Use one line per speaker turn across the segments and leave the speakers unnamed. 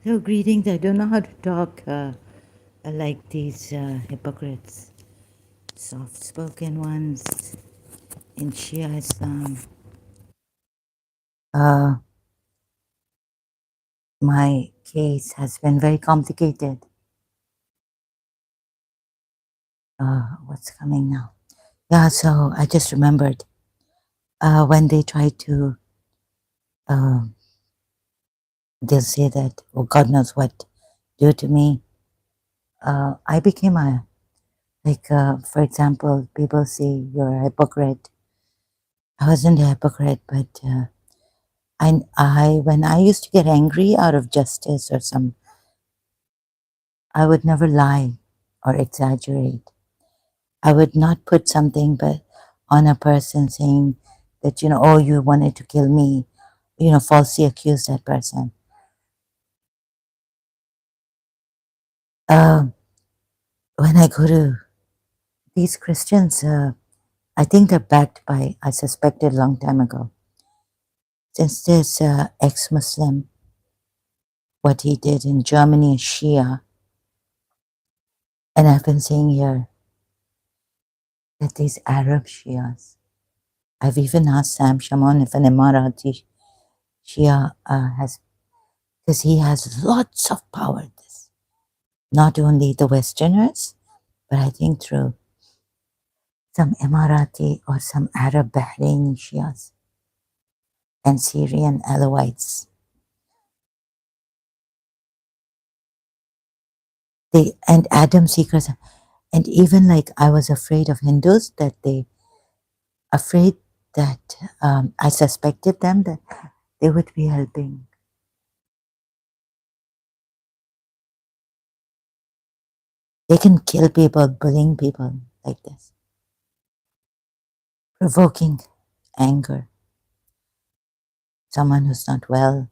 So, greetings. I don't know how to talk like these hypocrites, soft spoken ones in Shia Islam. Uh, my case has been very complicated. What's coming now? Yeah, so I just remembered when they try to, uh, they'll say that, oh, God knows what, do to me. I became for example, people say you're a hypocrite. I wasn't a hypocrite, but when I used to get angry out of justice or I would never lie or exaggerate. I would not put something but on a person saying that, oh, you wanted to kill me, falsely accuse that person. Uh, when I go to these Christians, I think they're backed by, I suspected a long time ago, since this ex-Muslim, what he did in Germany is Shia, and I've been saying here that these Arab Shias, I've even asked Sam Shaman if an Emirati Shia has, because he has lots of power. This not only the Westerners, but I think through some Emirati or some Arab Bahraini Shias and Syrian Alawites. They and Adam seekers, and even like I was afraid of Hindus afraid that I suspected them that they would be helping. They can kill people, bullying people like this, provoking anger, someone who's not well,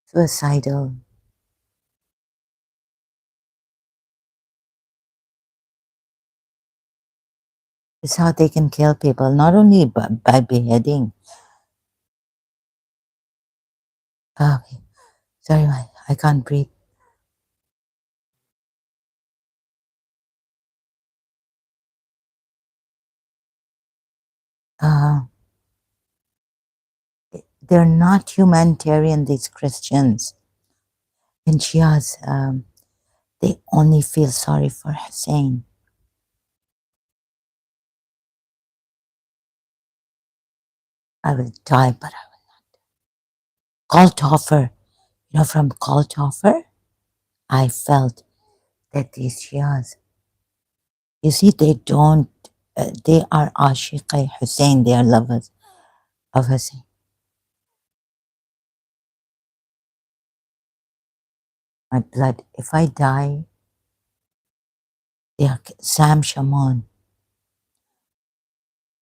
suicidal. Is how they can kill people, not only by beheading. Okay, sorry, I can't breathe. Uh, they're not humanitarian, these Christians. And Shias, they only feel sorry for Hussein. I will die, but I will. Cult offer, from cult offer, I felt that these Shias, you see, they don't, they are Ashiqai Hussein, they are lovers of Hussein. My blood, if I die, they are Sam Shaman,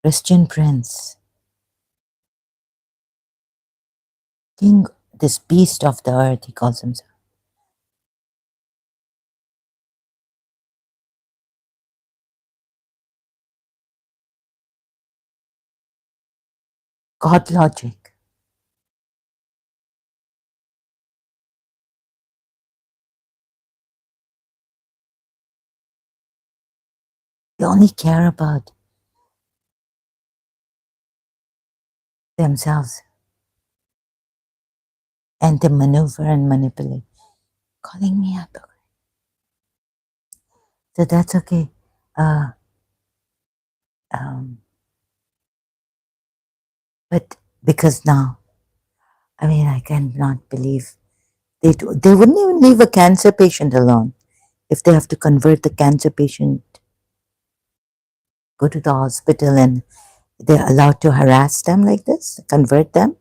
Christian prince, king, this beast of the earth, he calls himself. God logic. They only care about themselves and they maneuver and manipulate, calling me up. So that's okay. Uh, um, but because now, I cannot believe they wouldn't even leave a cancer patient alone. If they have to convert the cancer patient, go to the hospital and they're allowed to harass them like this, convert them,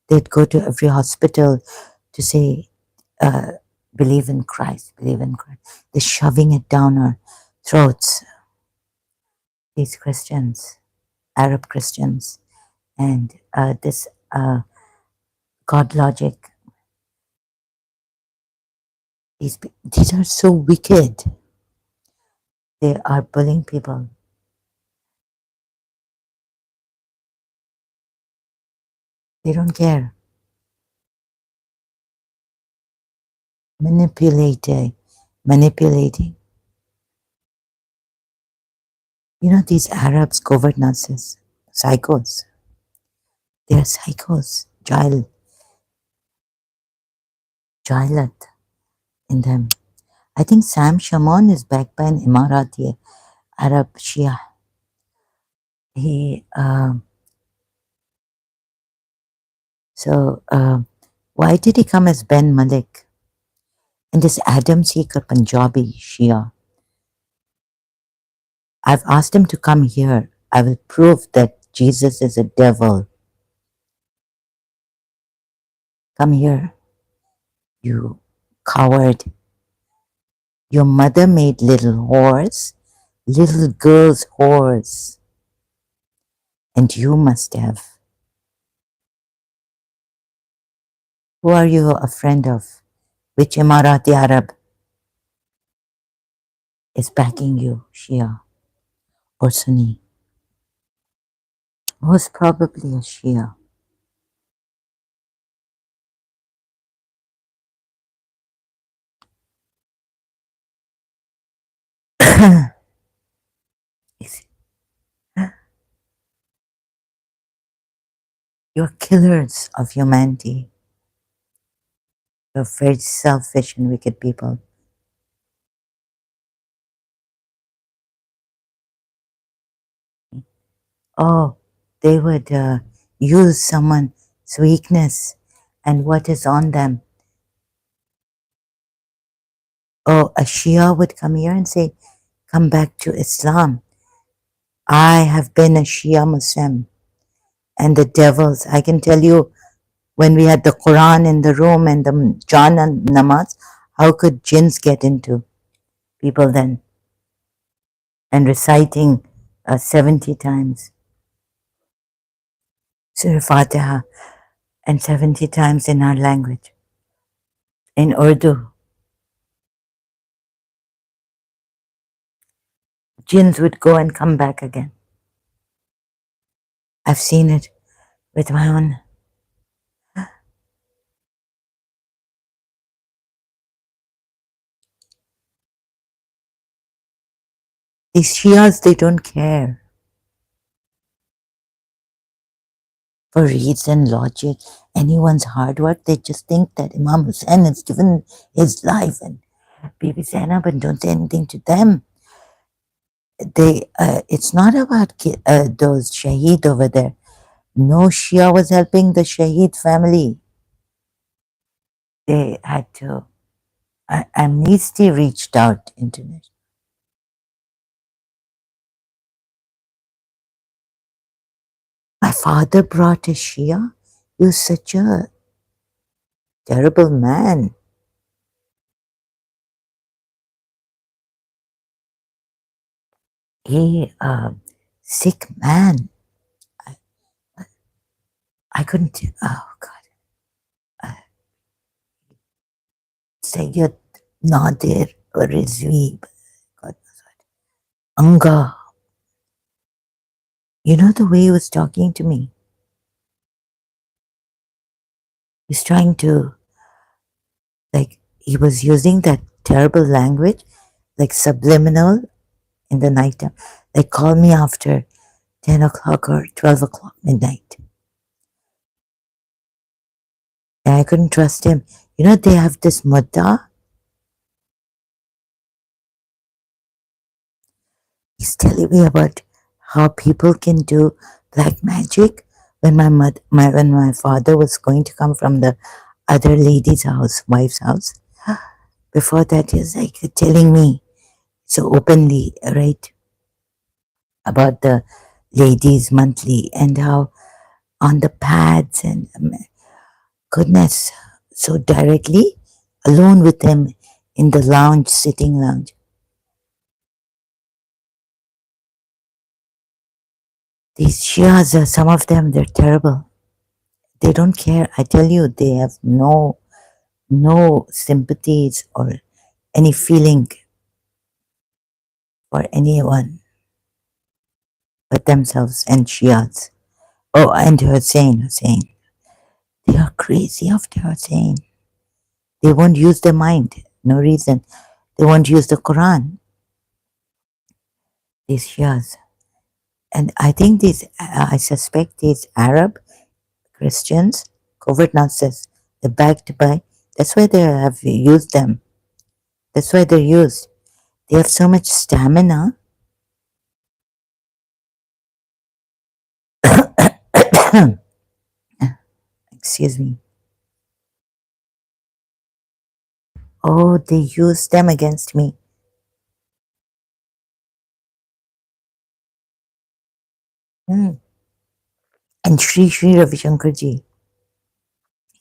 they'd go to every hospital to say, uh, believe in Christ, believe in Christ. They're shoving it down our throats, these Christians, Arab Christians, and this God logic. These are so wicked. They are bullying people. They don't care. Manipulating. You know, these Arabs, governances, psychos. They're psychos. Jahilat in them. I think Sam Shamoun is backed by an Emirati Arab Shia. He, why did he come as Ben Malik? And this Adam Seeker Punjabi Shia. I've asked him to come here. I will prove that Jesus is a devil. Come here, you coward. Your mother made little whores, little girls whores. And you must have. Who are you a friend of? Which Emirati Arab is backing you, Shia or Sunni? Most probably a Shia. You're killers of humanity. You're very selfish and wicked people. Oh, they would use someone's weakness and what is on them. Oh, a Shia would come here and say, come back to Islam. I have been a Shia Muslim. And the devils, I can tell you, when we had the Quran in the room and the Jan and Namaz, how could jinns get into people then? And reciting 70 times Surah Fatiha and 70 times in our language, in Urdu. Jinns would go and come back again. I've seen it with my own. These Shias, they don't care for reason, logic, anyone's hard work. They just think that Imam Hussein has given his life and Bibi Zainab, and don't say anything to them. It's not about those Shaheed over there. No Shia was helping the Shaheed family. They had to. Amnesty reached out internationally. My father brought a Shia. He was such a terrible man. He, sick man. I couldn't. Oh God. Sayyid Nadir or Rizvi. God knows what. Anga. You know the way he was talking to me? He's trying to, like, he was using that terrible language, like subliminal in the night time. Like, call me after 10 o'clock or 12 o'clock midnight. And I couldn't trust him. You know, they have this mutta. He's telling me about how people can do black magic. When when my father was going to come from the other lady's house, wife's house, before that, he's like telling me so openly, right, about the ladies monthly and how on the pads and goodness, so directly alone with him in the lounge, sitting lounge. These Shias, some of them, they're terrible. They don't care. I tell you, they have no sympathies or any feeling for anyone but themselves and Shias. Oh, and Hussein. crazy of they are saying. They won't use their mind. No reason. They won't use the Quran. These Shias. And I think these, I suspect these Arab Christians, covert nonsense, they're backed by, that's why they have used them. That's why they're used. They have so much stamina. Excuse me. Oh, they used them against me. Mm. And Sri Ravi Shankarji,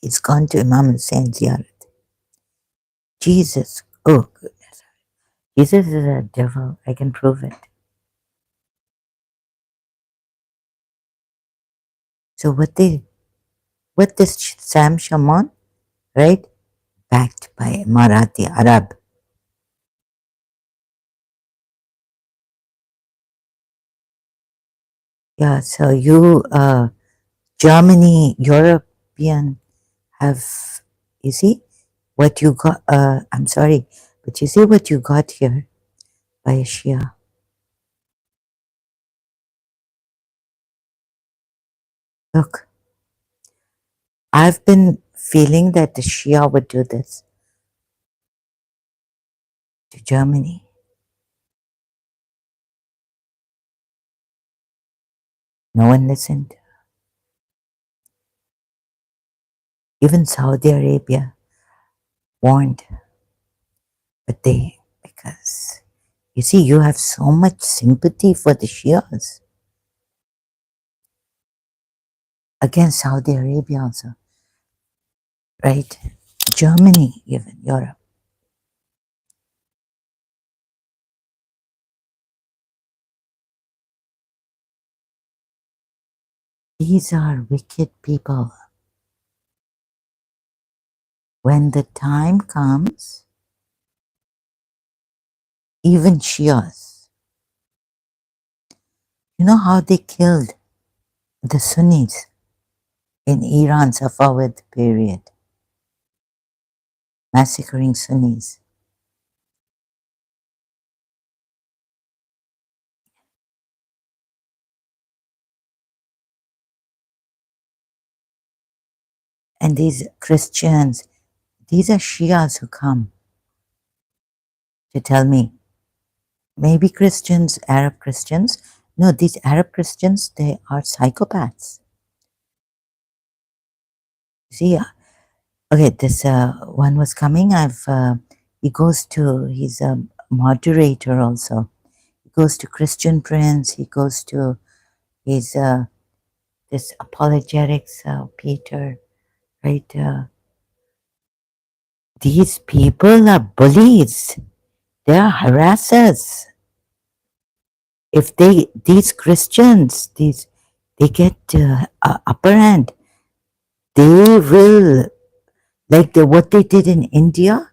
he's gone to Imam Hussein's Ziyarat. Jesus, oh goodness. Jesus is a devil, I can prove it. So what this Sam Shaman, right? Backed by Marathi Arab. Yeah, so you, Germany, European have, you see what you got, I'm sorry, but you see what you got here by a Shia. Look, I've been feeling that the Shia would do this to Germany. No one listened. Even Saudi Arabia warned, but because you see, you have so much sympathy for the Shias against Saudi Arabia also, right? Germany, even Europe. These are wicked people. When the time comes, even Shias, you know how they killed the Sunnis in Iran Safavid period, massacring Sunnis. And these Christians, these are Shias who come to tell me, maybe Christians, Arab Christians. No, these Arab Christians, they are psychopaths. See, okay, this one was coming. He's a moderator also. He goes to Christian Prince. He goes to his this apologetics, Peter, right? These people are bullies. They are harassers. If these Christians, they get upper hand, they will, like what they did in India,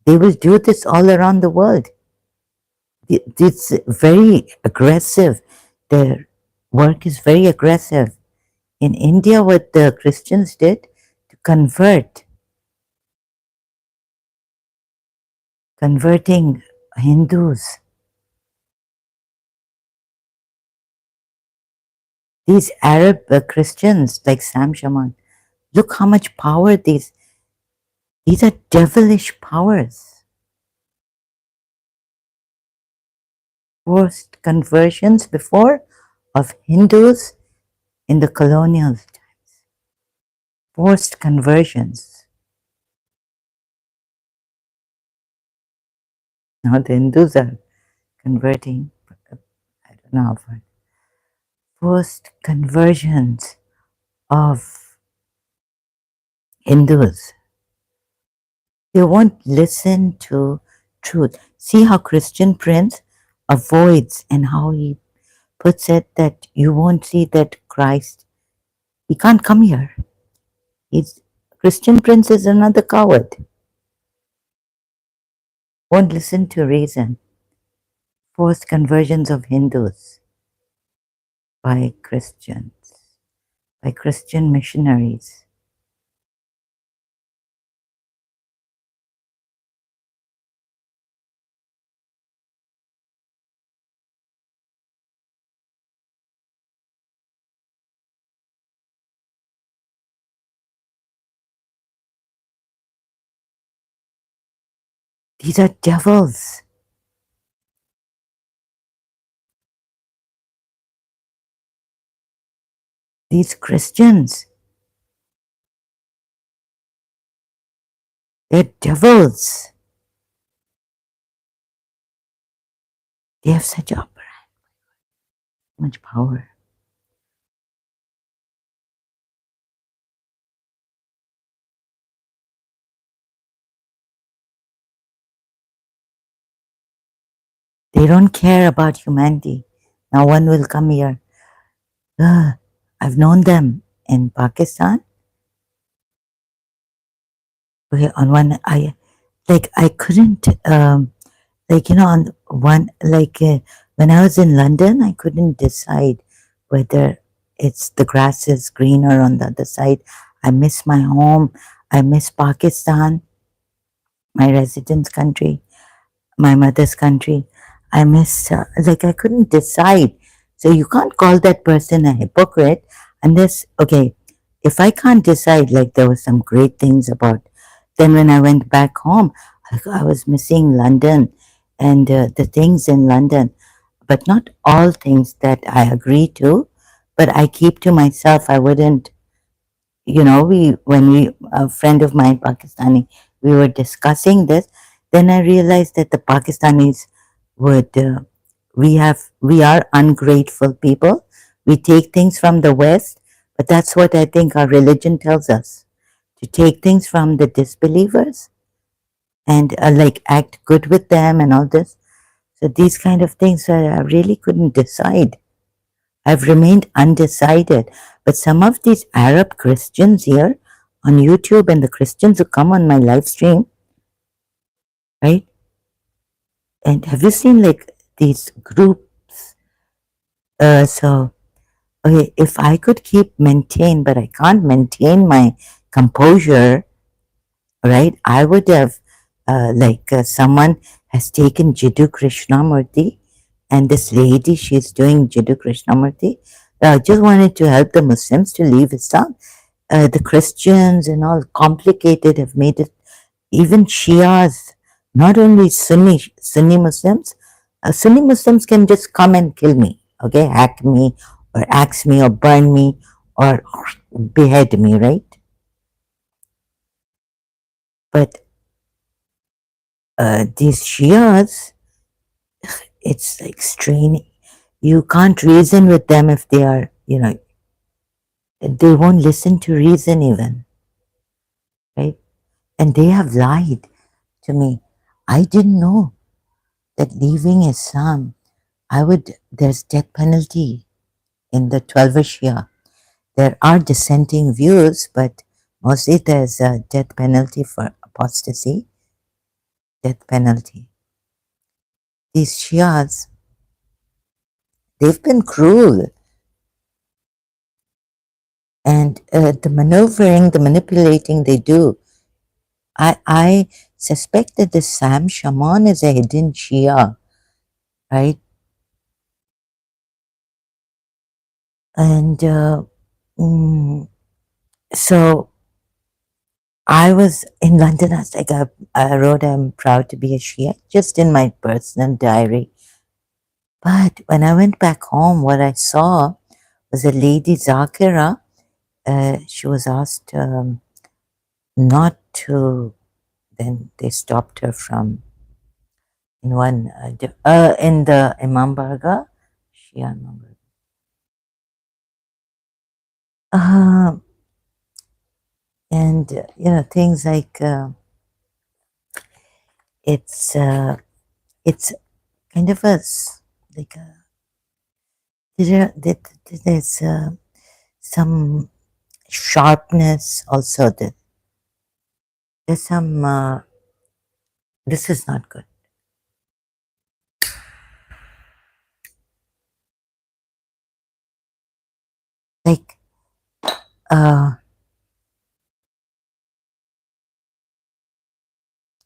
they will do this all around the world. It's very aggressive. Their work is very aggressive. In India, what the Christians did to converting Hindus. These Arab Christians like Sam Shaman, look how much power these are devilish powers. Forced conversions before of Hindus in the colonial times. Forced conversions. Now the Hindus are converting, I don't know, for forced conversions of Hindus. They won't listen to truth. See how Christian Prince avoids and how he puts it that you won't see that Christ, he can't come here. He's Christian Prince is another coward. Won't listen to reason. Forced conversions of Hindus by Christians, by Christian missionaries. These are devils. These Christians, they're devils. They have such much power. They don't care about humanity. Now one will come here. I've known them in Pakistan. Okay, on one, I couldn't, on one, when I was in London, I couldn't decide whether it's the grass is greener on the other side. I miss my home. I miss Pakistan, my residence country, my mother's country. I miss, I couldn't decide. So you can't call that person a hypocrite unless, okay, if I can't decide, like there were some great things about, then when I went back home, I was missing London and the things in London, but not all things that I agree to, but I keep to myself. I wouldn't, when a friend of mine, Pakistani, we were discussing this, then I realized that the Pakistanis would, we are ungrateful people. We take things from the West, but that's what I think our religion tells us, to take things from the disbelievers and act good with them and all this. So these kind of things, I really couldn't decide. I've remained undecided. But some of these Arab Christians here on YouTube and the Christians who come on my live stream, right? And have you seen these groups? Okay, if I could but I can't maintain my composure, right? I would have, someone has taken Jiddu Krishnamurti, and this lady, she's doing Jiddu Krishnamurti. Just wanted to help the Muslims to leave Islam. The Christians and all complicated have made it, even Shias, not only Sunni Muslims. Sunni Muslims can just come and kill me, okay, hack me or axe me or burn me or behead me, right? But these Shias, it's like straining. You can't reason with them if they are, they won't listen to reason even, right? And they have lied to me. I didn't know that leaving Islam, there's death penalty in the 12 Shia. There are dissenting views, but mostly there's a death penalty for apostasy, death penalty. These Shias, they've been cruel. And the maneuvering, the manipulating they do, I suspect that the Sam Shaman is a hidden Shia, right? And so I was in London. I was I wrote, I'm proud to be a Shia, just in my personal diary. But when I went back home, what I saw was a lady, Zakira. She was asked not to, then they stopped her from in one, in the Imam Barga, Shia Imam Barga. And, things like, it's kind of like a, there's some sharpness also. There's some, this is not good. Like,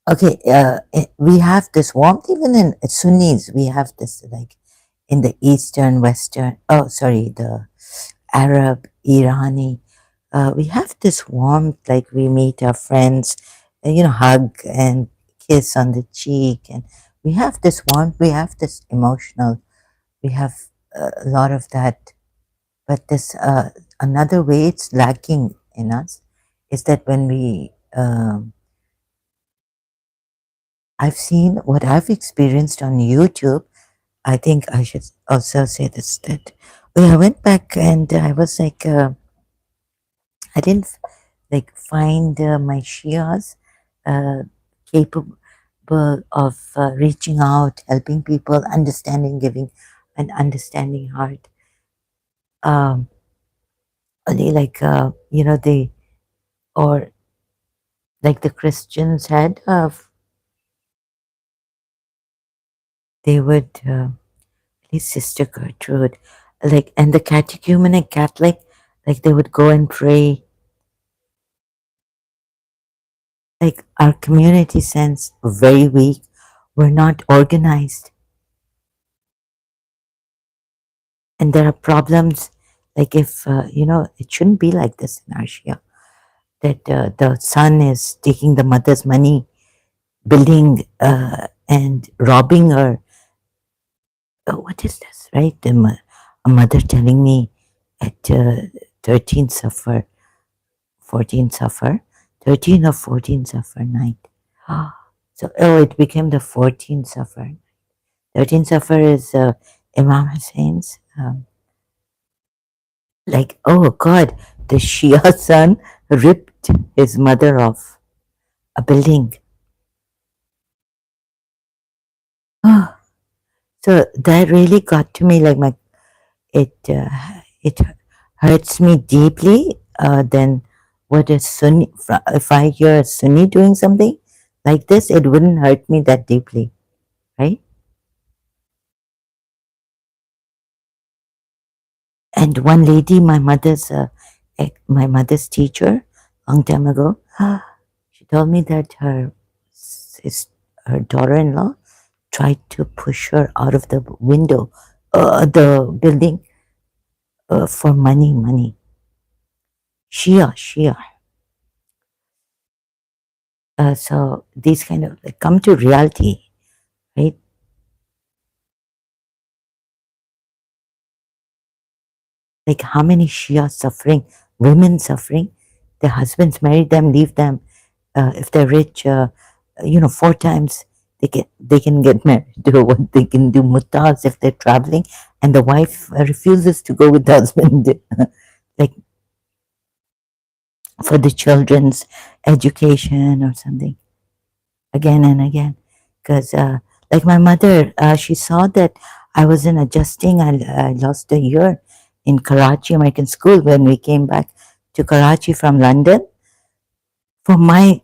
okay, we have this warmth even in Sunnis. We have this in the Eastern, Western, the Arab, Irani. We have this warmth, like we meet our friends, hug and kiss on the cheek, and we have this warmth, we have this emotional, we have a lot of that. But this another way it's lacking in us is that when we I've seen what I've experienced on YouTube. I think I should also say this, that when I went back and I was like, I didn't like find my Shias uh, capable of reaching out, helping people, understanding, giving an understanding heart. Um, only like they, or like the Christians had, they would. His sister Gertrude, like, and the catechumen and Catholic, like they would go and pray. Like our community sense very weak. We're not organized, and there are problems. Like if it shouldn't be like this in Asia. That the son is taking the mother's money, building and robbing her. Oh, what is this, right? A mother telling me at 13th Safar, 14th Safar, 13 or 14th Safar night. So, it became the 14th Safar. 13th Safar is Imam Hussein's, like, oh God, the Shia son ripped his mother off a building. So that really got to me, like it hurts me deeply. Then what a Sunni, if I hear a Sunni doing something like this, it wouldn't hurt me that deeply, right? And one lady, my mother's teacher, long time ago, she told me that her daughter-in-law tried to push her out of the window, the building, for money. Shia. So these kind of like come to reality, right? Like how many Shia suffering, women suffering, their husbands marry them, leave them. If they're rich, 4 times they can get married. Do what they can do mutas if they're traveling, and the wife refuses to go with the husband, like for the children's education or something, again and again. Because like my mother, she saw that I wasn't adjusting. I lost a year in Karachi American School when we came back to Karachi from London. For my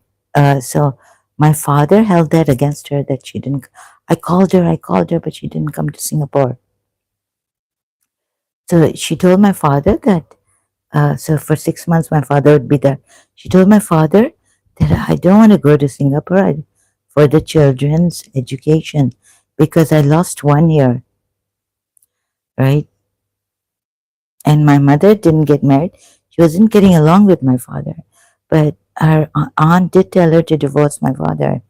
so my father held that against her, that she didn't. I called her, but she didn't come to Singapore. So she told my father that. So for 6 months, my father would be there. She told my father that I don't want to go to Singapore for the children's education because I lost 1 year, right? And my mother didn't get married. She wasn't getting along with my father, but her aunt did tell her to divorce my father.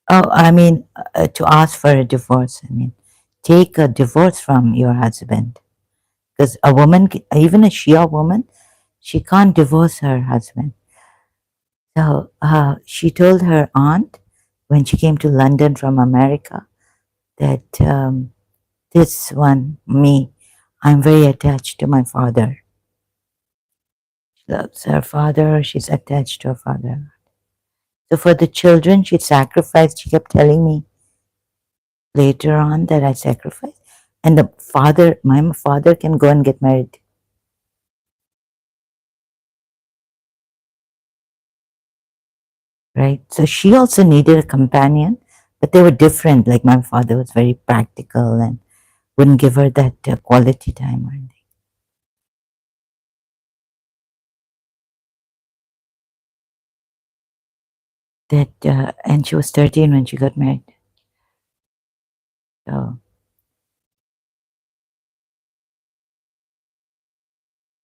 Oh, I mean, to ask for a divorce. I mean, take a divorce from your husband. Because a woman, even a Shia woman, she can't divorce her husband. So she told her aunt when she came to London from America that this one, me, I'm very attached to my father. She loves her father, she's attached to her father. So for the children, she sacrificed. She kept telling me later on that I sacrificed. And my father can go and get married. Right? So she also needed a companion, but they were different. Like my father was very practical and wouldn't give her that quality time or anything. That and she was 13 when she got married. So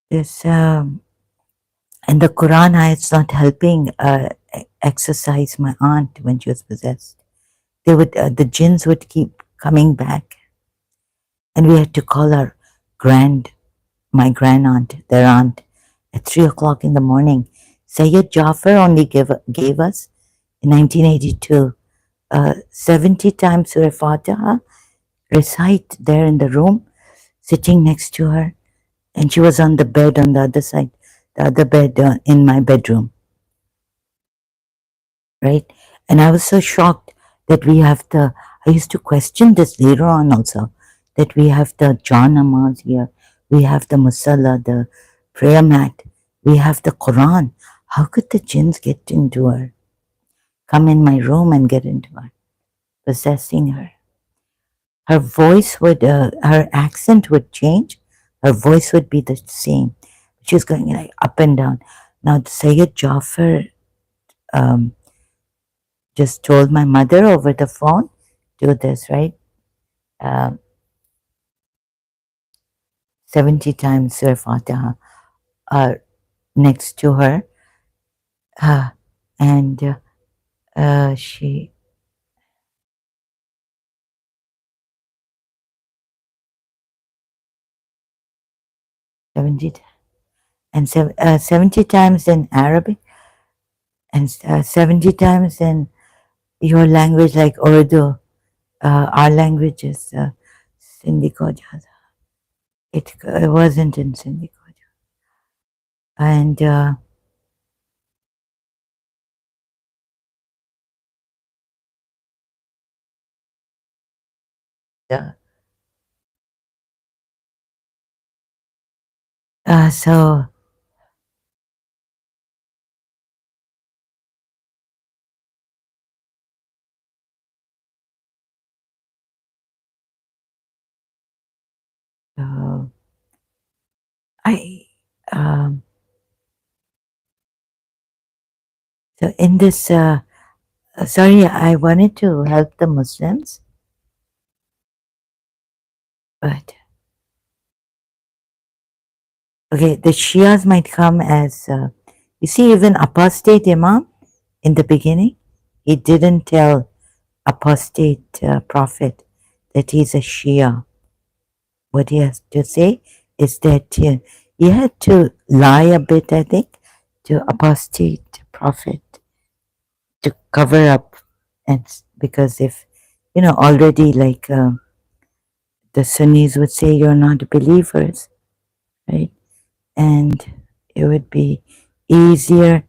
this and the Quran it's not helping exorcise my aunt when she was possessed. They would, the jinns would keep coming back, and we had to call my grand aunt, their aunt, at 3 o'clock in the morning. Sayyid Jafar only gave us in 1982 70 times Surah Fatiha, recite there in the room, sitting next to her, and she was on the bed on the other side, the other bed in my bedroom, right? And I was so shocked that we have I used to question this later on also, that we have the Jan Namaz here, we have the Musalla, the prayer mat, we have the Quran. How could the jinns get into her, come in my room and get into her, possessing her? Her voice would, her accent would change. Her voice would be the same. She was going like up and down. Now, Sayyid Jafar just told my mother over the phone, do this, right? 70 times Surah Fatiha next to her. And she, 70, and 70 times in Arabic, and 70 times in your language, like Urdu. Our language is Sindhi ko jada. It wasn't in Sindhi ko jada. And so I um, so in this sorry, I wanted to help the Muslims, but okay, the Shias might come as you see, even apostate Imam in the beginning, he didn't tell apostate prophet that he's a Shia. What he has to say is that he had to lie a bit, I think, to apostate prophet to cover up, and because if already like the Sunnis would say you're not believers, right? And it would be easier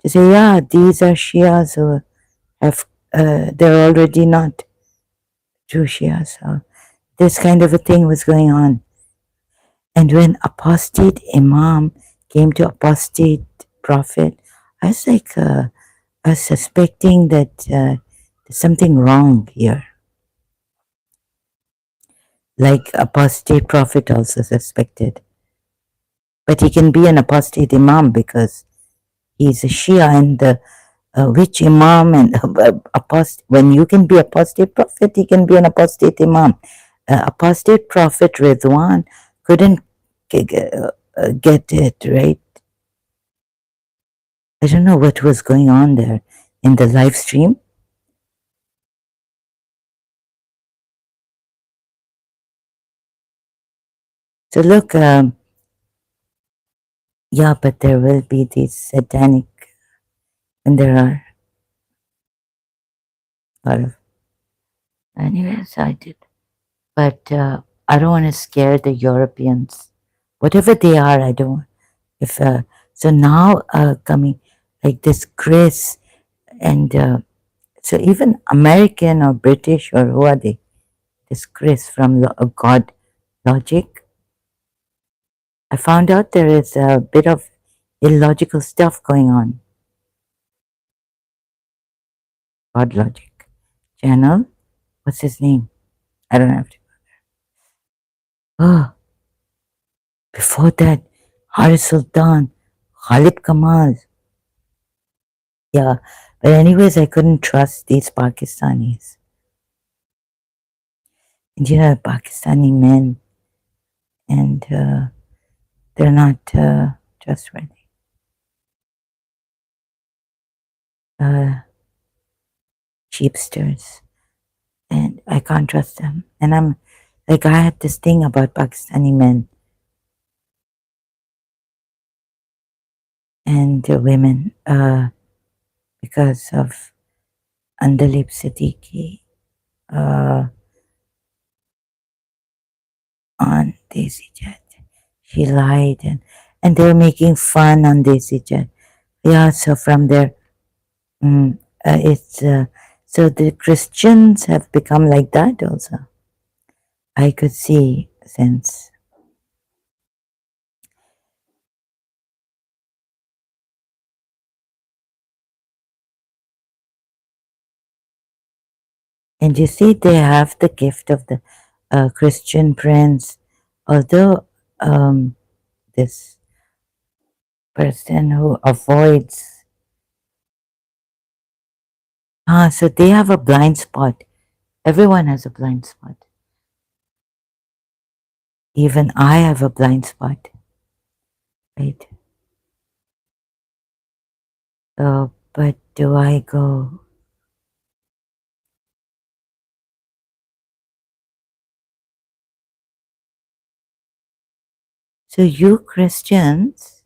to say, yeah, these are Shias who have they're already not true Shias. So this kind of a thing was going on. And when apostate Imam came to apostate prophet, I was like, I was suspecting that there's something wrong here. Like apostate prophet also suspected. But he can be an apostate Imam because he's a Shia, and the which Imam and apostate, when you can be apostate prophet, he can be an apostate Imam. Apostate prophet Ridwan couldn't get it right. I don't know what was going on there in the live stream. So look, yeah, but there will be these satanic, and there are a lot of. Anyways, I did, but I don't want to scare the Europeans, whatever they are. I don't. If so now coming like this Chris and so even American or British or who are they? This Chris from God Logic. I found out there is a bit of illogical stuff going on. God Logic channel. What's his name? I don't have to. Oh, before that, Haris Sultan, Khalid Kamal. Yeah, but anyways, I couldn't trust these Pakistanis. And Pakistani men, and they're not trustworthy. cheapsters, and I can't trust them. And I'm like, I had this thing about Pakistani men and women because of Andalib Siddiqui on Desi Jet. She lied, and they were making fun on Desi Jet. Yeah, so from there, it's so the Christians have become like that also. I could see since. And you see, they have the gift of the Christian prince, although this person who avoids, so they have a blind spot. Everyone has a blind spot. Even I have a blind spot, right? So, but do I go? So you Christians,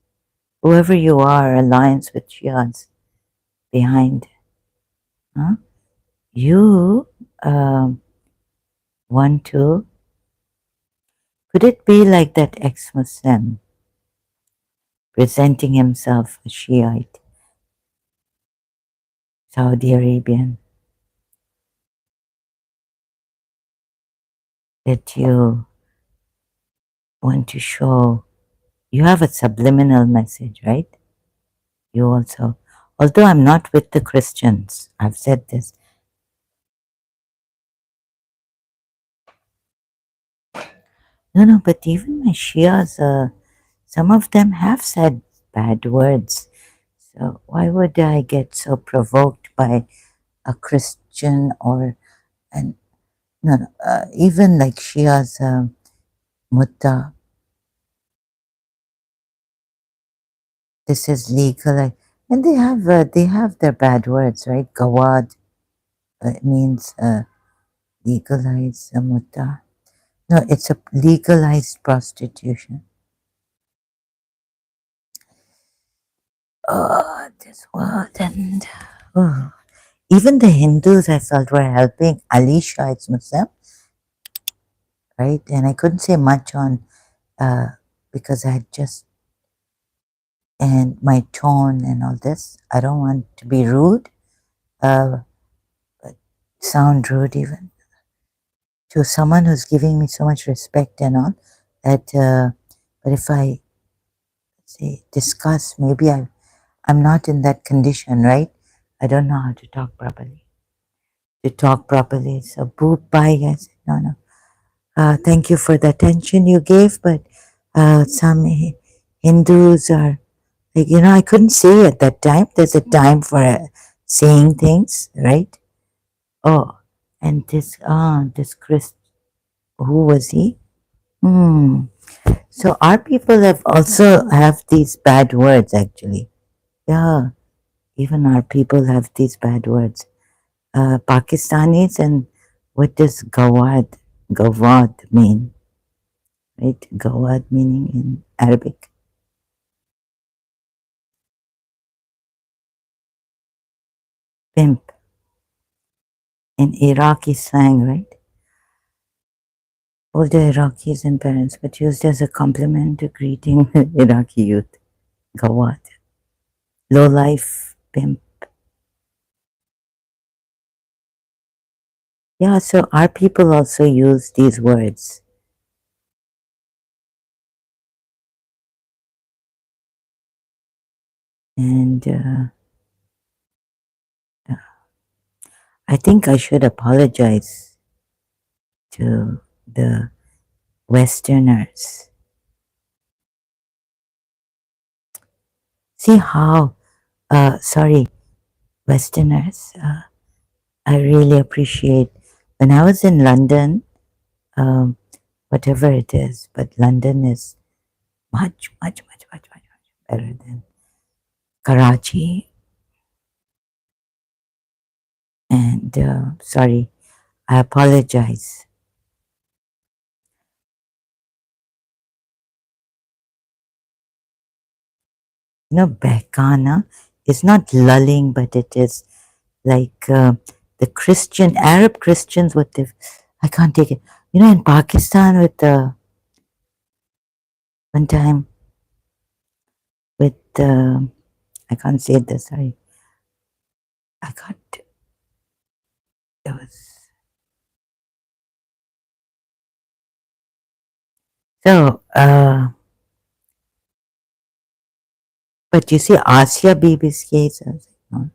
whoever you are, alliance with Shias behind, huh? You want to? Could it be like that ex-Muslim presenting himself a Shiite, Saudi Arabian, that you want to show? You have a subliminal message, right? You also, although I'm not with the Christians, I've said this. No, but even my Shias, some of them have said bad words. So why would I get so provoked by a Christian or an no, even like Shia's mutta? This is legal, and they have their bad words, right? Gawad means legalized mutta. No, it's a legalized prostitution. Oh, this world and oh. Even the Hindus I felt were helping. Ali Shah is Muslim, right? And I couldn't say much on because I had just and my tone and all this. I don't want to be rude, but sound rude even to someone who's giving me so much respect and all. That, but if I say discuss, maybe I'm not in that condition, right? I don't know how to talk properly. To talk properly, so boop bye, guys. No, no. Thank you for the attention you gave, but some Hindus are like, I couldn't say at that time. There's a time for saying things, right? Oh, and this Chris, who was he? Hmm. So our people have also have these bad words actually. Yeah, even our people have these bad words. Pakistanis, and what does Gawad mean? Right? Gawad meaning in Arabic. Pimp in Iraqi slang, right? Older Iraqis and parents, but used as a compliment to greeting Iraqi youth. Gawad. Low life pimp. Yeah, so our people also use these words. And I think I should apologize to the Westerners. See how, sorry, Westerners, I really appreciate. When I was in London, um, whatever it is, but London is much, much, much, much, much, much better than Karachi. And sorry, I apologize. Bekana is not lulling, but it is like the Christian, Arab Christians, I can't take it. In Pakistan with one time with, I can't say this, sorry. I got, it was, so, but you see, Asia Bibi's case, I was like, no,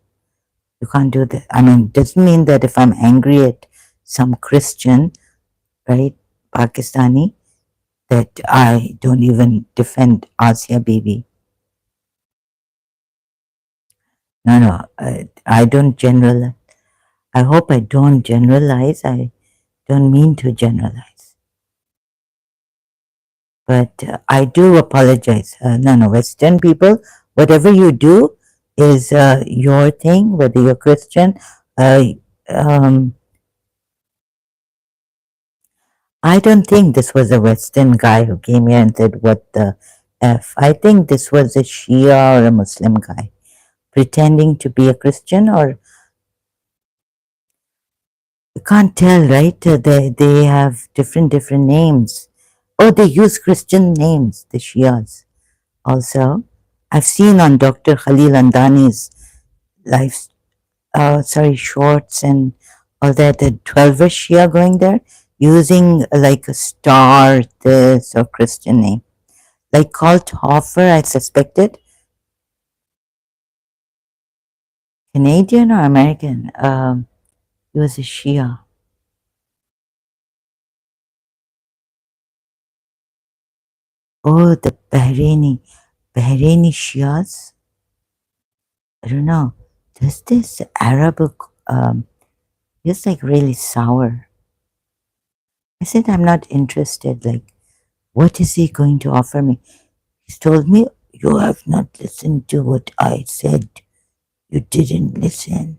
you can't do that. I mean, it doesn't mean that if I'm angry at some Christian, right, Pakistani, that I don't even defend Asia Bibi. No, no, I don't generalize. I hope I don't generalize. I don't mean to generalize. But I do apologize. No, Western people, whatever you do is your thing, whether you're Christian. Um, I don't think this was a Western guy who came here and said, "What the F?" I think this was a Shia or a Muslim guy pretending to be a Christian, or you can't tell, right? They have different names. Oh, they use Christian names, the Shias. Also, I've seen on Dr. Khalil Andani's live, shorts and all that, the 12-ish Shia going there, using like a star, this or Christian name. Like called Hoffer, I suspected. Canadian or American? He was a Shia. Oh, the Bahraini Shias. I don't know. Does this Arabic, it's like really sour. I said, I'm not interested. Like, what is he going to offer me? He's told me, you have not listened to what I said. You didn't listen.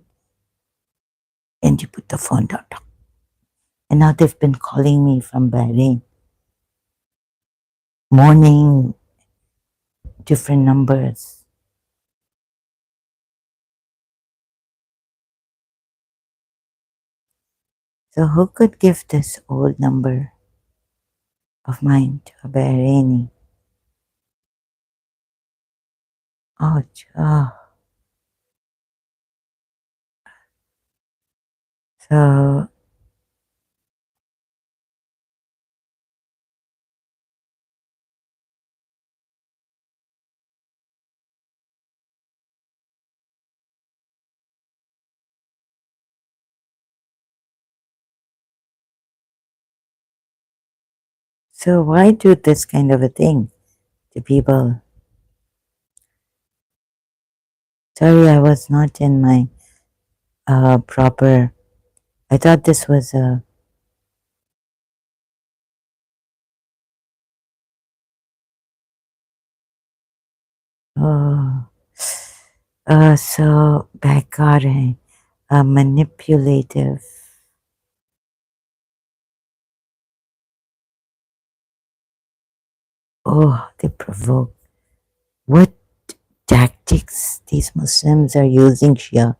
And you put the phone down. And now they've been calling me from Bahrain. Morning, different numbers. So who could give this old number of mine to a Bahraini? Ouch. Oh. So So why do this kind of a thing to people? Sorry, I was not in my proper. I thought this was a. Oh, so backgammon, manipulative. Oh, they provoke. What tactics these Muslims are using, Shia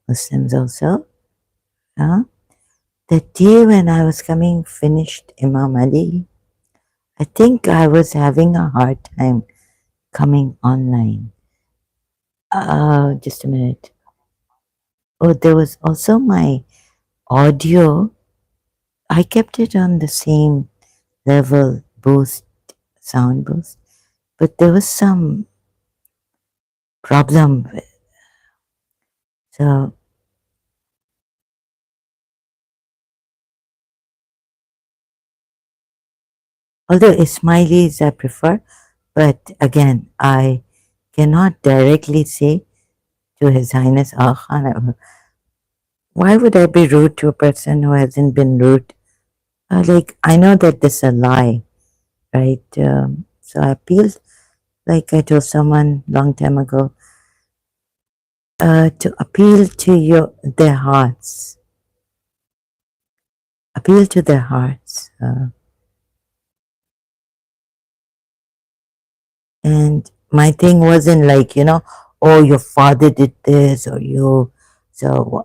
Muslims also? Huh? The day when I was coming, finished Imam Ali, I think I was having a hard time coming online. Just a minute. Oh, there was also my audio. I kept it on the same level, boost, sound boost, but there was some problem. So, although Ismailis I prefer, but again, I cannot directly say to His Highness Aga Khan, why would I be rude to a person who hasn't been rude? Like, I know that this is a lie, right? So I feel like I told someone long time ago, to appeal to their hearts, appeal to their hearts. And my thing wasn't like, oh, your father did this, or so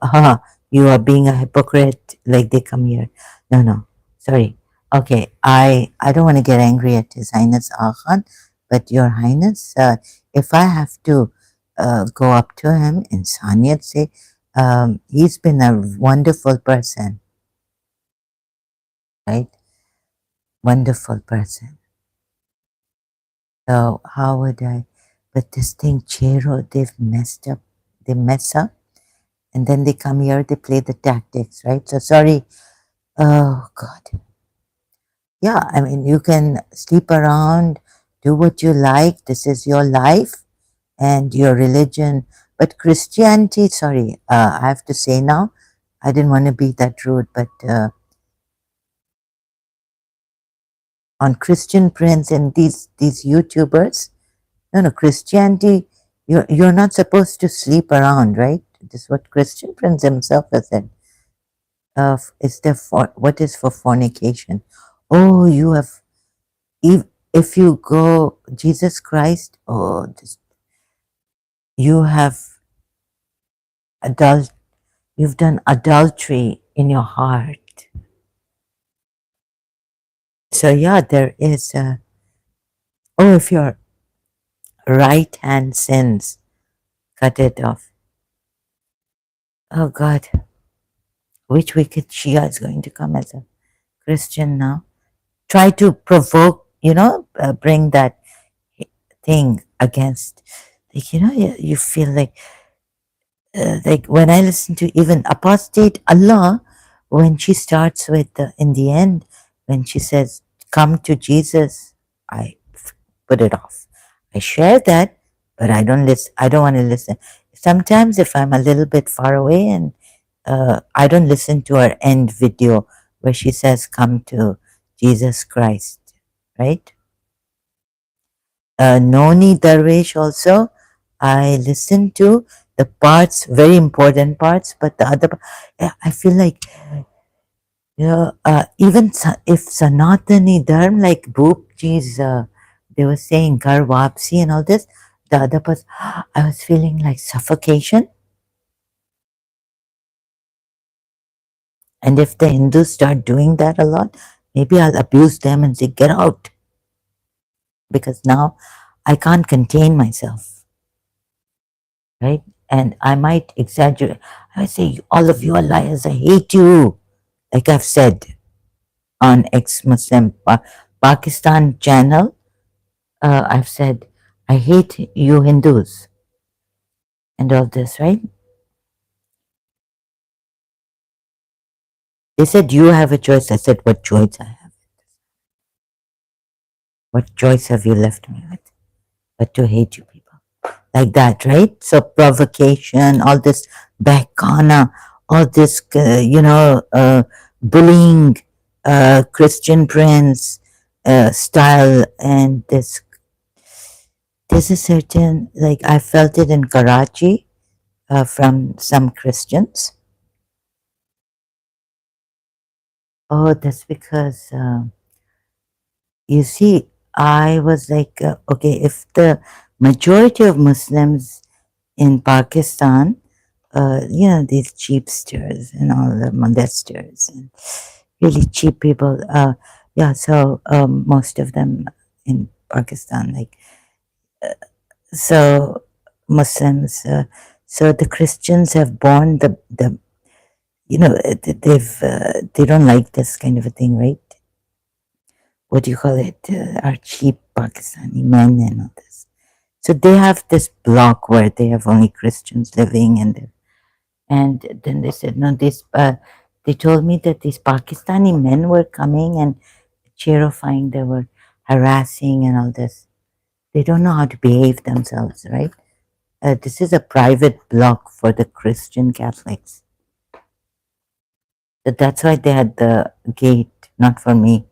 you are being a hypocrite, like they come here. No, no, sorry. Okay, I don't want to get angry at His Highness Khan, but Your Highness, if I have to go up to him in Saniyat, say, he's been a wonderful person, right? Wonderful person. So how would I? But this thing, Chero, they've messed up. They mess up, and then they come here. They play the tactics, right? So sorry. Oh God. Yeah, I mean, you can sleep around, do what you like. This is your life and your religion. But Christianity, sorry, I have to say now. I didn't want to be that rude, but on Christian Prince and these YouTubers, no, no, Christianity, you're not supposed to sleep around, right? This is what Christian Prince himself has said. Is there for what is for fornication? Oh, you have if if you go Jesus Christ, oh, you have adult, you've done adultery in your heart. So yeah, there is. Oh, if your right hand sins, cut it off. Oh God, which wicked Shia is going to come as a Christian now? Try to provoke, bring that thing against, like, you feel like when I listen to even apostate Allah, when she starts with, in the end, when she says, come to Jesus, I put it off. I share that, but I don't listen. I don't want to listen. Sometimes if I'm a little bit far away and I don't listen to her end video where she says, come to Jesus Christ, right? Noni Darwish also, I listen to the parts, very important parts, but the other, yeah, I feel like, even if Sanatani Dharm, like Bhupji's, they were saying Gar Vapsi and all this, the other part, I was feeling like suffocation. And if the Hindus start doing that a lot, maybe I'll abuse them and say, get out. Because now I can't contain myself, right? And I might exaggerate. I say, all of you are liars. I hate you. Like I've said on ex-Muslim Pakistan channel, I've said, I hate you Hindus and all this, right? They said, you have a choice. I said, what choice I have? What choice have you left me with? But to hate you people. Like that, right? So provocation, all this backana, all this, bullying, Christian Prince style, and there's a certain, like I felt it in Karachi from some Christians. Oh, that's because you see, I was like, okay, if the majority of Muslims in Pakistan, these cheapsters and all the molesters and really cheap people. Yeah, so most of them in Pakistan, like, so Muslims. So the Christians have borne they don't like this kind of a thing, right? What do you call it? Our cheap Pakistani men and all this. So they have this block where they have only Christians living, and then they said, no, they told me that these Pakistani men were coming and terrifying, they were harassing and all this. They don't know how to behave themselves, right? This is a private block for the Christian Catholics. So that's why they had the gate, not for me,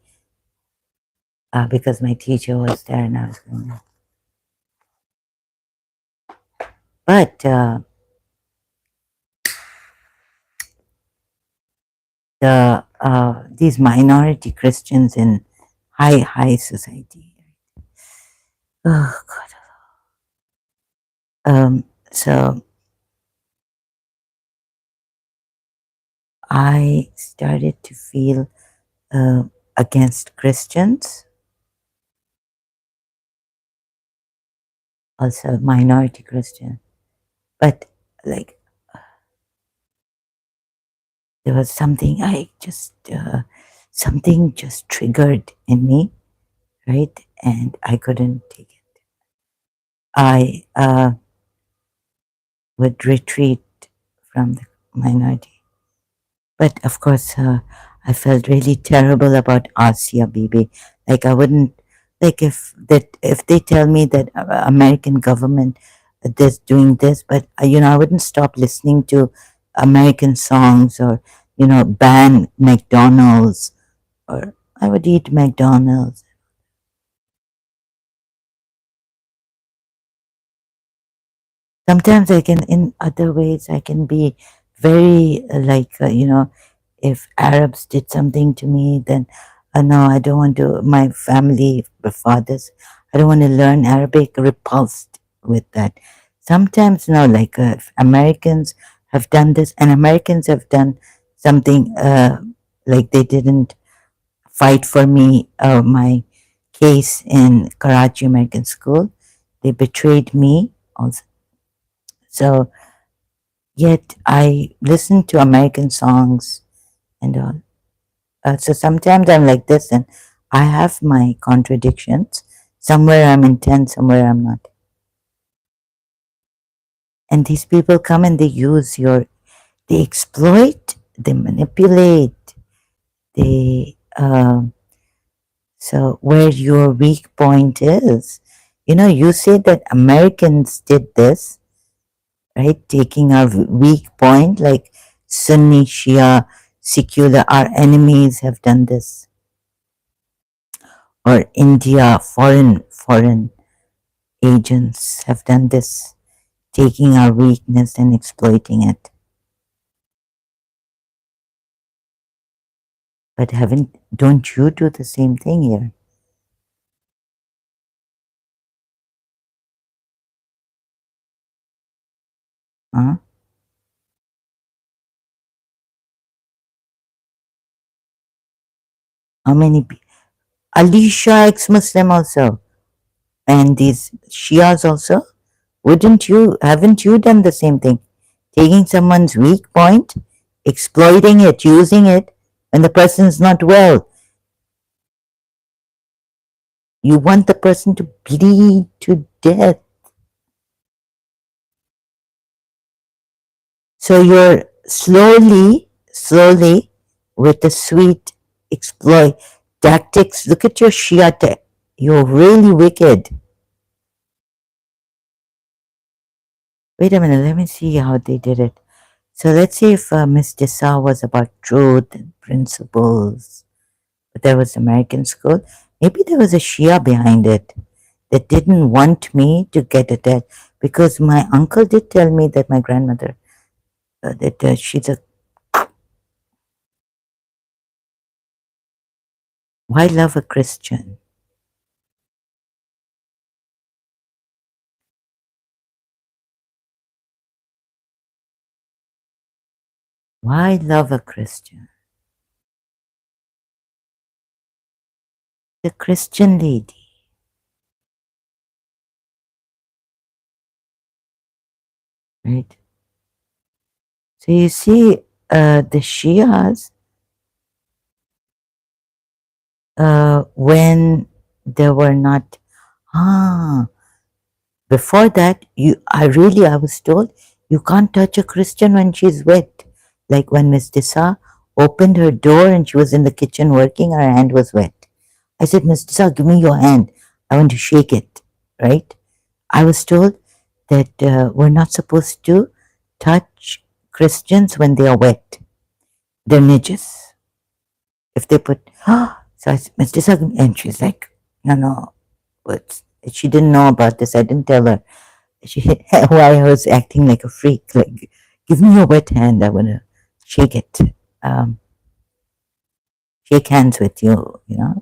because my teacher was there and I was going there. But these minority Christians in high society. Oh God. So I started to feel uh, against Christians, also minority Christian. But like there was something something just triggered in me, right? And I couldn't take it. I would retreat from the minority. But of course, I felt really terrible about Asia, baby. Like I wouldn't like if they tell me that American government is doing this, but I wouldn't stop listening to American songs or ban McDonald's or I would eat McDonald's. Sometimes I can, in other ways, I can be very if Arabs did something to me, then no, I don't want to. My family, the fathers, I don't want to learn Arabic. Repulsed with that. Sometimes, no, like if Americans have done this, and Americans have done something like they didn't fight for me, my case in Karachi American School. They betrayed me also. So, yet I listen to American songs and all. So sometimes I'm like this, and I have my contradictions. Somewhere I'm intense, somewhere I'm not. And these people come and they exploit, they manipulate, they, so where your weak point is, you say that Americans did this, right? Taking our weak point, like Sunni, Shia, secular, our enemies have done this, or India, foreign agents have done this, taking our weakness and exploiting it. But don't you do the same thing here? Huh? How many Alicia ex-Muslim also, and these Shias also. Haven't you done the same thing? Taking someone's weak point, exploiting it, using it when the person's not well. You want the person to bleed to death. So you're slowly, with the sweet exploit tactics. Look at your Shia tech. You're really wicked. Wait a minute, let me see how they did it. So let's see if Miss Desa was about truth and principles. But there was American school. Maybe there was a Shia behind it that didn't want me to get attached because my uncle did tell me that my grandmother, that she's a. Why love a Christian? Why love a Christian? The Christian lady, right? So you see, the Shias, when they were not, ah, before that, I was told you can't touch a Christian when she's wet. Like when Miss Disa opened her door and she was in the kitchen working, her hand was wet. I said, Miss Disa, give me your hand. I want to shake it, right? I was told that we're not supposed to touch Christians when they are wet. They're ninjas. If they put, so I said, Miss Disa, and she's like, no, but she didn't know about this. I didn't tell her. She why I was acting like a freak. Like, give me your wet hand. I want to shake it. Um, shake hands with you, you know.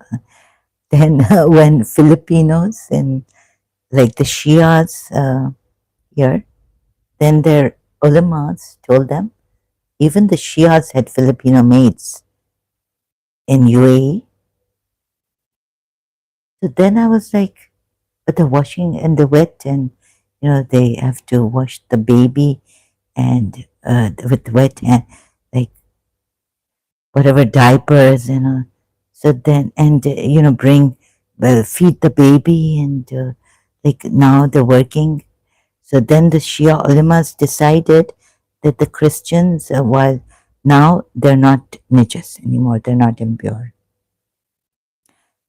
Then when Filipinos and like the Shias here, then their ulamas told them, even the Shias had Filipino maids in UAE. So then I was like, but the washing and the wet, and you know, they have to wash the baby and with wet hand, like whatever diapers, you know. So then, and you know, bring, well, feed the baby, and like now they're working. So then the Shia ulamas decided that the Christians, while now they're not najis anymore, they're not impure.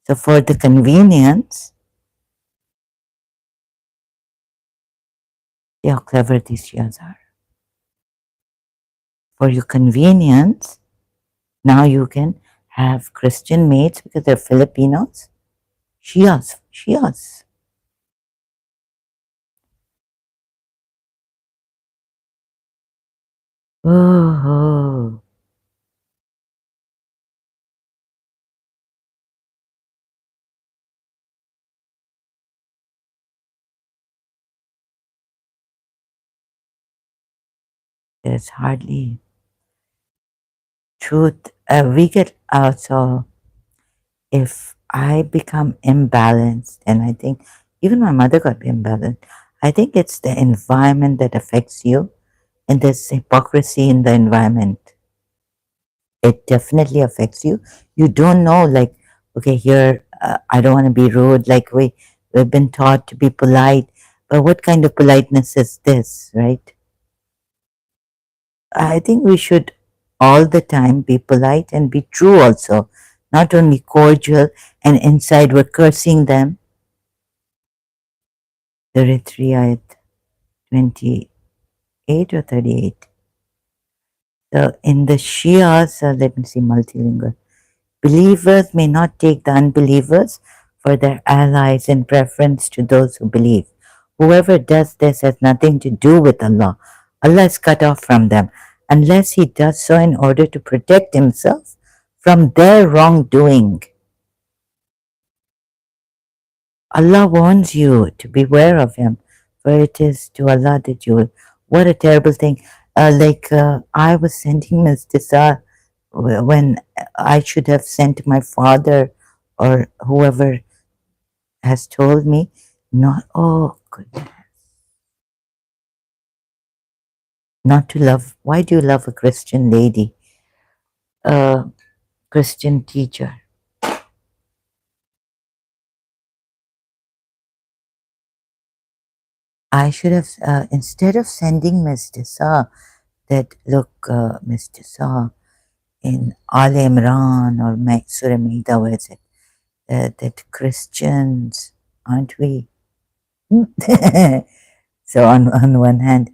So for the convenience, see how clever these Shias are. For your convenience, now you can have Christian maids because they're Filipinos. Shias, Shias. Oh, there's hardly truth. We get out. So if I become imbalanced, and I think even my mother got imbalanced, I think it's the environment that affects you, and there's hypocrisy in the environment. It definitely affects you. You don't know, like, okay, here, I don't want to be rude. Like we've been taught to be polite, but what kind of politeness is this, right? I think we should all the time be polite and be true also, not only cordial and inside we're cursing them. 33 ayat 28 or 38. So in the Shias, let me see, multilingual. Believers may not take the unbelievers for their allies in preference to those who believe. Whoever does this has nothing to do with Allah. Allah is cut off from them unless he does so in order to protect himself from their wrongdoing. Allah warns you to beware of him, for it is to Allah that you will. What a terrible thing. I was sending Ms. Tisa when I should have sent my father or whoever has told me not, oh goodness, not to love. Why do you love a Christian lady, a Christian teacher? I should have, instead of sending Ms. Tisa, that look, Ms. Tisa, in Al Imran or Surah Maida, where is it? That Christians, aren't we? So on one hand,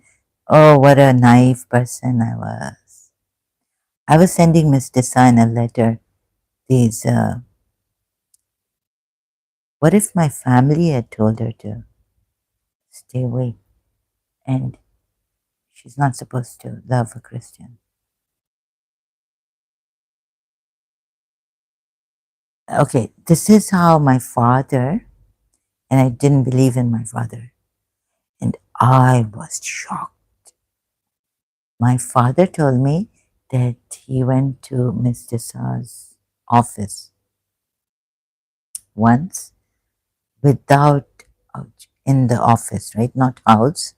oh, what a naive person I was. I was sending Miss Design a letter. These, what if my family had told her to stay away and she's not supposed to love a Christian? Okay, this is how my father, and I didn't believe in my father, and I was shocked. My father told me that he went to Mr. Sa's office once without, in the office, right? Not house.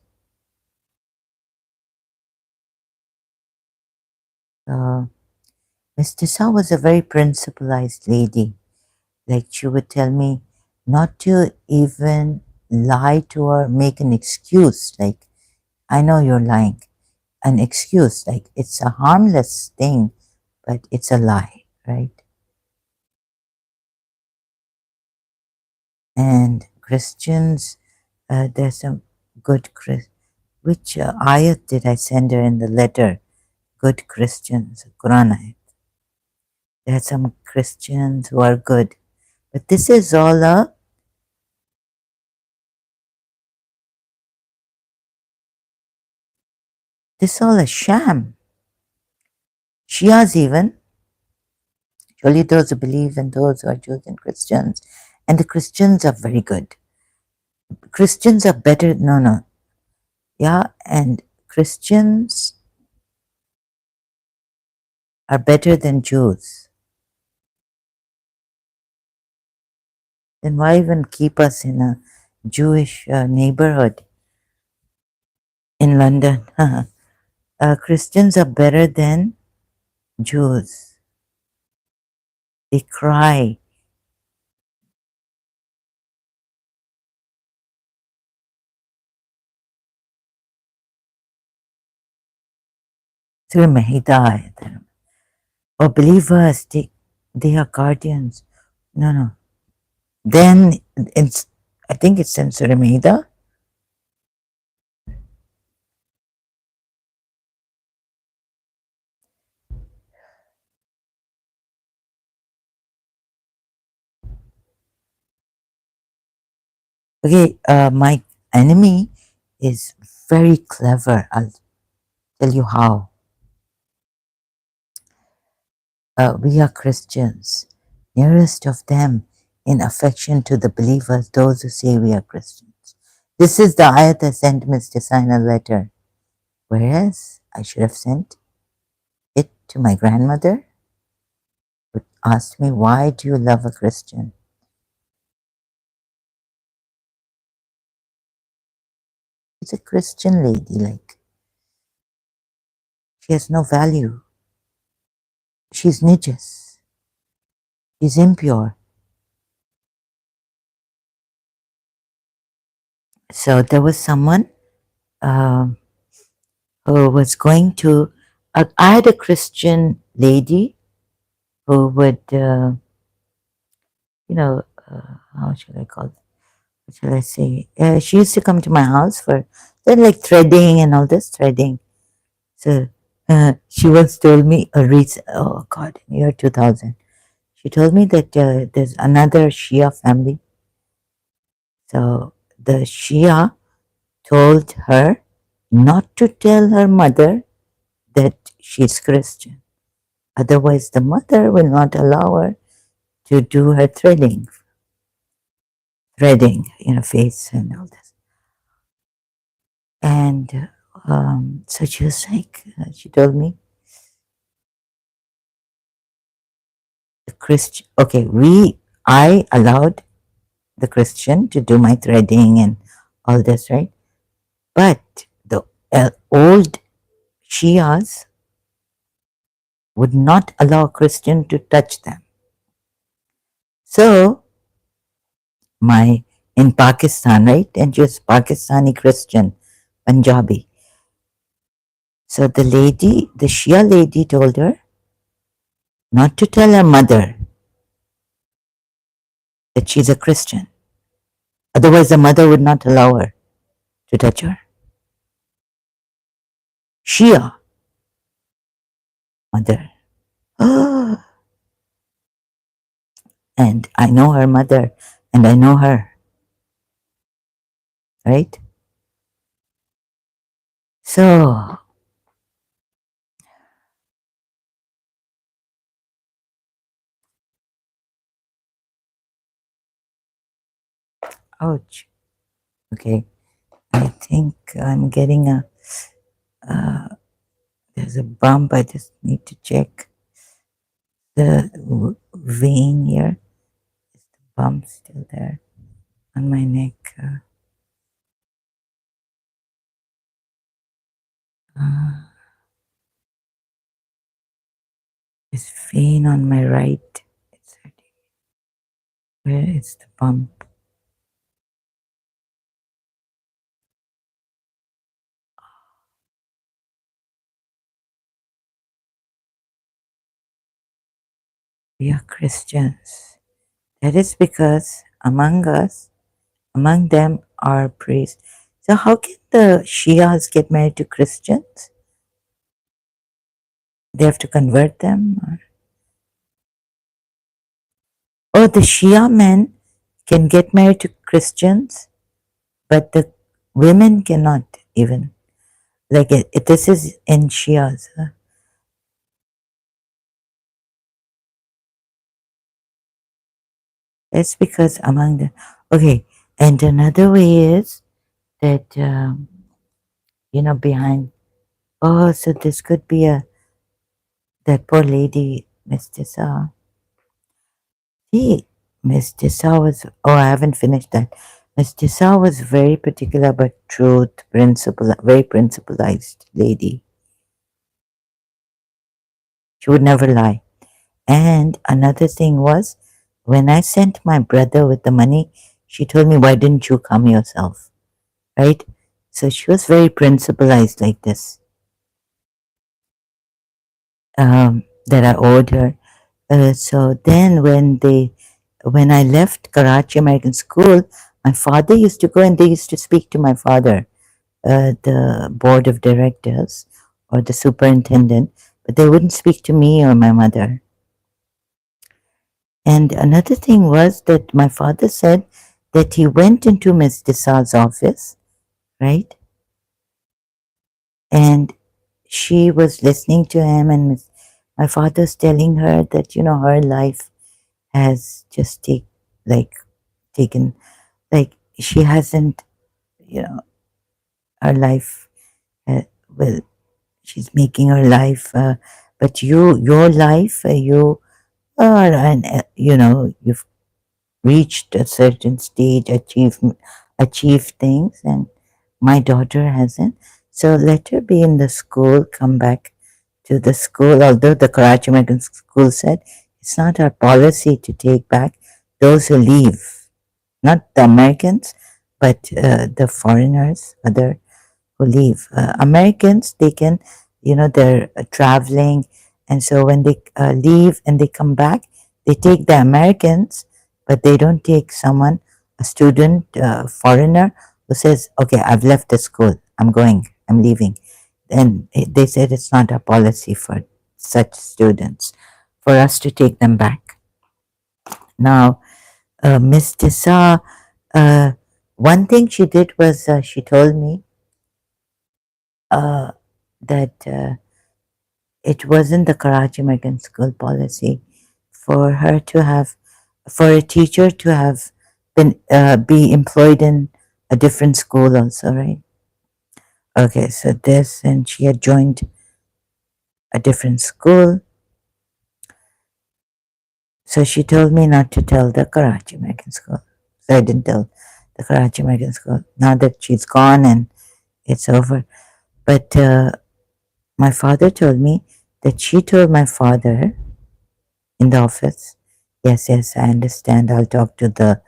Mr. Sa was a very principalized lady. Like she would tell me not to even lie to her, make an excuse. Like, I know you're lying. An excuse. Like, it's a harmless thing, but it's a lie, right? And Christians, there's some good which ayat did I send her in the letter? Good Christians, Quran ayat. There are some Christians who are good, but this is all a sham. Shias even, Only those who believe and those who are Jews and Christians. And the Christians are very good. Christians are better. No, no. Yeah, and Christians are better than Jews. Then why even keep us in a Jewish neighborhood in London? Christians are better than Jews. They cry. Surah Mahida. Or believers, they are guardians. No, no. Then it's, I think it's in Surah Mahida. Okay, my enemy is very clever. I'll tell you how. We are Christians, nearest of them in affection to the believers, those who say we are Christians. This is the ayat I sent Mr. Sign a letter, whereas I should have sent it to my grandmother, who asked me, why do you love a Christian? She's a Christian lady, like, she has no value. She's nijis. She's impure. So there was someone um who was going to, I had a Christian lady who would, how should I call it? What should I say? She used to come to my house for then like threading and all this threading. So she once told me a reason, oh God, in year 2000. She told me that there's another Shia family. So the Shia told her not to tell her mother that she's Christian. Otherwise, the mother will not allow her to do her threading, face and all this. And so she was like, she told me, the Christian, okay, I allowed the Christian to do my threading and all this, right? But the old Shias would not allow a Christian to touch them. So in Pakistan, right? And she was Pakistani Christian, Punjabi. So the Shia lady told her not to tell her mother that she's a Christian. Otherwise, the mother would not allow her to touch her. Shia mother. And I know her mother and I know her, right? So, ouch. Okay, I think I'm getting there's a bump. I just need to check the vein here. Is the bump still there on my neck? This vein on my right. It's hurting. Where is the bump? We are Christians. That is because among them are priests. So how can the Shias get married to Christians? They have to convert them? Or the Shia men can get married to Christians, but the women cannot even. Like this is in Shias. It's because among the okay, and another way is that behind. Oh, so this could be a that poor lady, Miss Tissa. He, Miss Tissa was. Oh, I haven't finished that. Miss Tissa was very particular about truth, principle, very principlized lady. She would never lie. And another thing was, when I sent my brother with the money, she told me, "Why didn't you come yourself?" Right? So she was very principlized like this. That I owed her. So then when I left Karachi American School, my father used to go and they used to speak to my father, the board of directors or the superintendent, but they wouldn't speak to me or my mother. And another thing was that my father said that he went into Miss Desa's office, right? And she was listening to him, and my father's telling her that, her life has just taken, like, she hasn't, you know, her life, uh, well, she's making her life, but your life, you are, and, you've reached a certain stage, achieve things, and my daughter hasn't. So let her be in the school, come back to the school, although the Karachi American School said it's not our policy to take back those who leave, not the Americans, but the foreigners, other who leave. Americans, they can, they're traveling, and so when they leave and they come back, they take the Americans, but they don't take someone, a student, foreigner, who says, "Okay, I've left the school, I'm going, I'm leaving." And they said it's not a policy for such students for us to take them back. Now, Miss Tissa, uh, one thing she did was she told me uh, that it wasn't the Karachi American School policy for her to have, for a teacher to have been be employed in a different school also, right? Okay, so this, and she had joined a different school. So she told me not to tell the Karachi American School. So I didn't tell the Karachi American School. Now that she's gone and it's over. But my father told me that she told my father in the office, "Yes, yes, I understand. I'll talk to the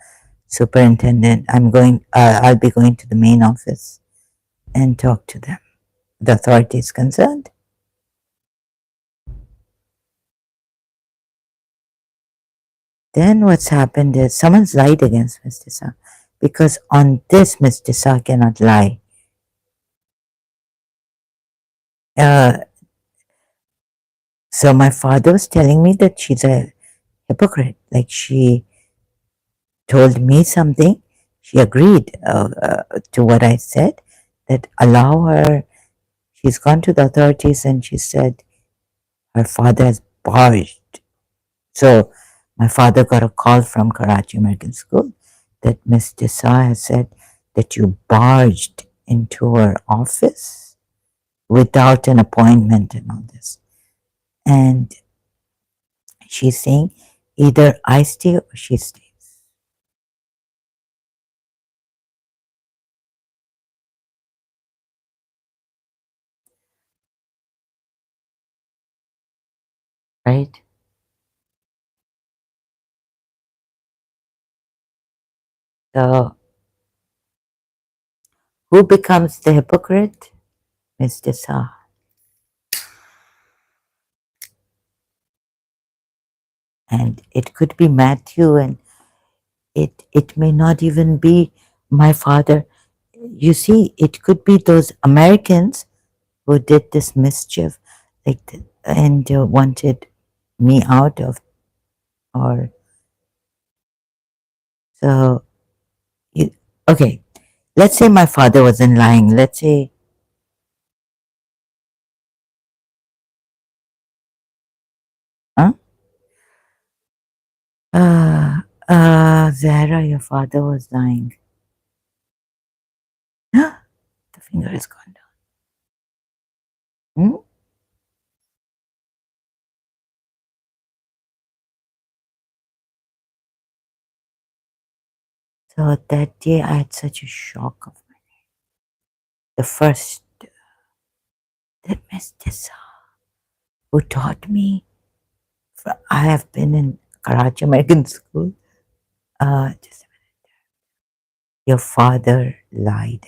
superintendent. I'll be going to the main office and talk to them, the authorities concerned." Then what's happened is someone's lied against Miss Tissa, because on this Miss Tissa cannot lie. Uh, so my father was telling me that she's a hypocrite. Like, she told me something, she agreed to what I said, that allow her. She's gone to the authorities and she said her father has barged. So my father got a call from Karachi American School that Miss Desai has said that you barged into her office without an appointment and all this. And she's saying either I stay or she stays. Right? So who becomes the hypocrite? Miss Desai. And it could be Matthew, and it may not even be my father. You see, it could be those Americans who did this mischief, and wanted me out of, or so. You, okay, let's say my father wasn't lying. Let's say, huh? Uh, uh, Zahra, your father was dying. The finger is gone down. Hmm? So that day I had such a shock of my the first that Miss Tissa, who taught me. I have been in Karachi American school. Just a minute. Your father lied